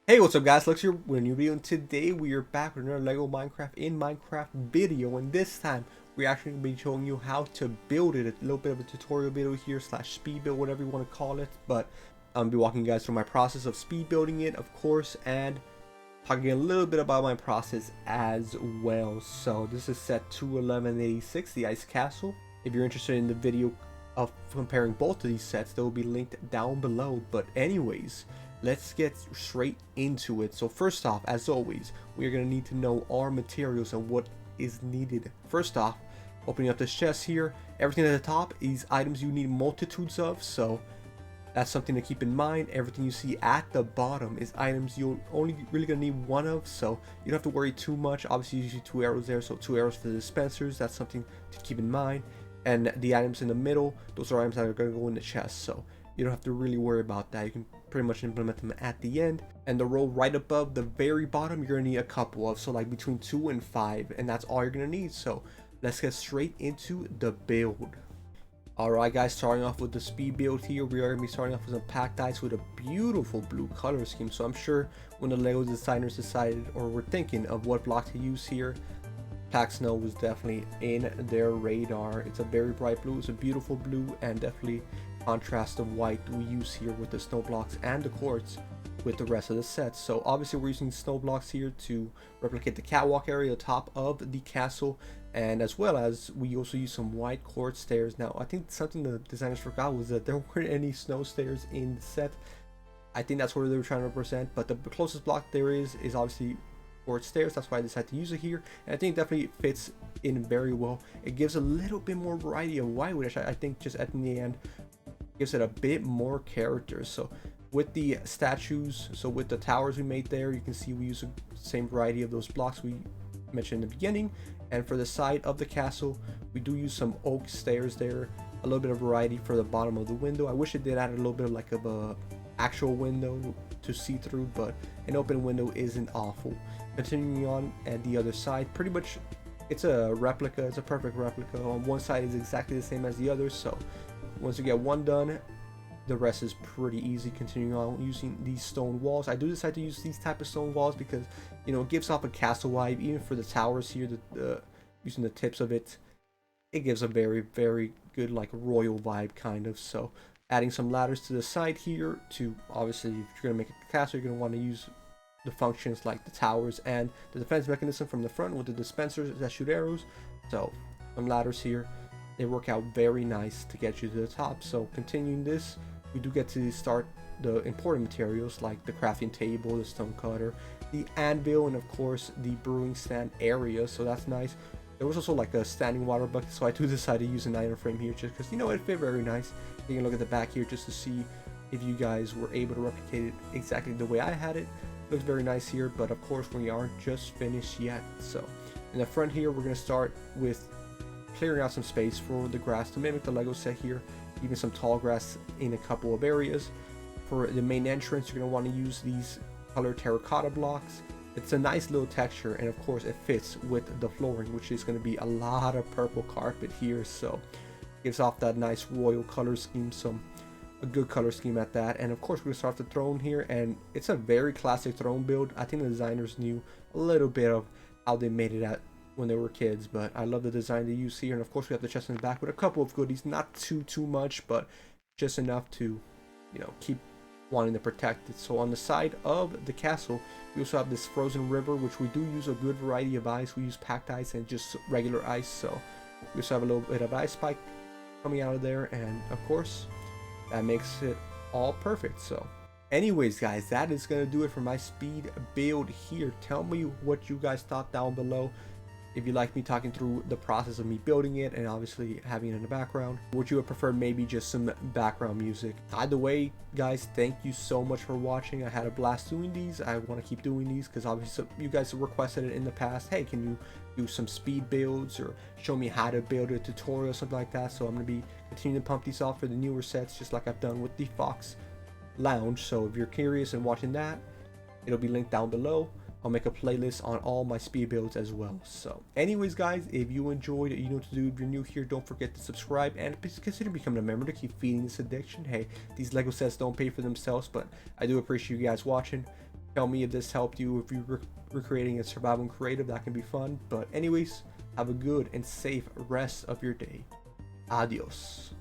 Hey, what's up guys, Lux here with a new video, and today we are back with another Lego Minecraft in Minecraft video, and this time we're actually going to be showing you how to build it. A little bit of a tutorial video here, slash speed build, whatever you want to call it, but I'm going to be walking you guys through my process of speed building it, of course, and talking a little bit about my process as well. So this is set 21186, the Ice Castle. If you're interested in the video of comparing both of these sets, they will be linked down below, but anyways, let's get straight into it. So first off, as always, we are going to need to know our materials and what is needed. First off, opening up this chest here, everything at the top is items you need multitudes of, so that's something to keep in mind. Everything you see at the bottom is items you're only really going to need one of, so you don't have to worry too much. Obviously you see 2 arrows there, so 2 arrows for the dispensers, that's something to keep in mind. And the items in the middle, those are items that are going to go in the chest, so you don't have to really worry about that. You can pretty much implement them at the end. And the row right above the very bottom, you're going to need a couple of, so like between 2 and 5, and that's all you're going to need. So let's get straight into the build. Alright guys, starting off with the speed build here, we are going to be starting off with some packed ice with a beautiful blue color scheme. So I'm sure when the Lego designers decided or were thinking of what block to use here, packed snow was definitely in their radar. It's a very bright blue, it's a beautiful blue, and definitely contrast of white we use here with the snow blocks and the quartz with the rest of the sets. So obviously we're using snow blocks here to replicate the catwalk area, the top of the castle, and as well as we also use some white quartz stairs. Now I think something the designers forgot was that there weren't any snow stairs in the set. I think that's what they were trying to represent, but the closest block there is obviously quartz stairs. That's why I decided to use it here, and I think it definitely fits in very well. It gives a little bit more variety of white, which I think just at the end gives it a bit more character. So with the statues, so with the towers we made there, you can see we use the same variety of those blocks we mentioned in the beginning. And for the side of the castle, we do use some oak stairs there, a little bit of variety for the bottom of the window. I wish it did add a little bit of like of a actual window to see through, but an open window isn't awful. Continuing on at the other side, pretty much it's a replica, it's a perfect replica. On one side is exactly the same as the other, so once you get one done, the rest is pretty easy. Continuing on using these stone walls, I do decide to use these type of stone walls because, you know, it gives off a castle vibe. Even for the towers here, using the tips of it, it gives a very good like royal vibe kind of. So adding some ladders to the side here to, obviously if you're gonna make a castle, you're gonna want to use the functions like the towers and the defense mechanism from the front with the dispensers that shoot arrows. So some ladders here, they work out very nice to get you to the top. So continuing this, we do get to start the important materials like the crafting table, the stone cutter, the anvil, and of course the brewing stand area. So that's nice. There was also like a standing water bucket, so I do decide to use an iron frame here just because, you know, it fit very nice. You can look at the back here just to see if you guys were able to replicate it exactly the way I had it. Looks very nice here, but of course we aren't just finished yet. So in the front here, we're going to start with clearing out some space for the grass to mimic the Lego set here, even some tall grass in a couple of areas. For the main entrance, you're going to want to use these colored terracotta blocks. It's a nice little texture, and of course it fits with the flooring, which is going to be a lot of purple carpet here, so gives off that nice royal color scheme, a good color scheme at that. And of course we're going to start the throne here, and it's a very classic throne build. I think the designers knew a little bit of how they made it at when they were kids, but I love the design they use here. And of course we have the chest in the back with a couple of goodies, not too much, but just enough to, you know, keep wanting to protect it. So on the side of the castle, we also have this frozen river, which we do use a good variety of ice. We use packed ice and just regular ice, so we also have a little bit of ice spike coming out of there, and of course that makes it all perfect. So anyways guys, that is gonna do it for my speed build here. Tell me what you guys thought down below. If you like me talking through the process of me building it and obviously having it in the background, would you have preferred maybe just some background music? Either way guys, thank you so much for watching. I had a blast doing these. I want to keep doing these because obviously you guys have requested it in the past. Hey, can you do some speed builds or show me how to build a tutorial, something like that? So I'm going to be continuing to pump these out for the newer sets, just like I've done with the Fox Lounge. So if you're curious and watching that, it'll be linked down below. I'll make a playlist on all my speed builds as well. So anyways guys, if you enjoyed it, you know what to do. If you're new here, don't forget to subscribe and please consider becoming a member to keep feeding this addiction. Hey, these Lego sets don't pay for themselves, but I do appreciate you guys watching. Tell me if this helped you. If you're recreating a survival and creative, that can be fun. But anyways, have a good and safe rest of your day. Adios.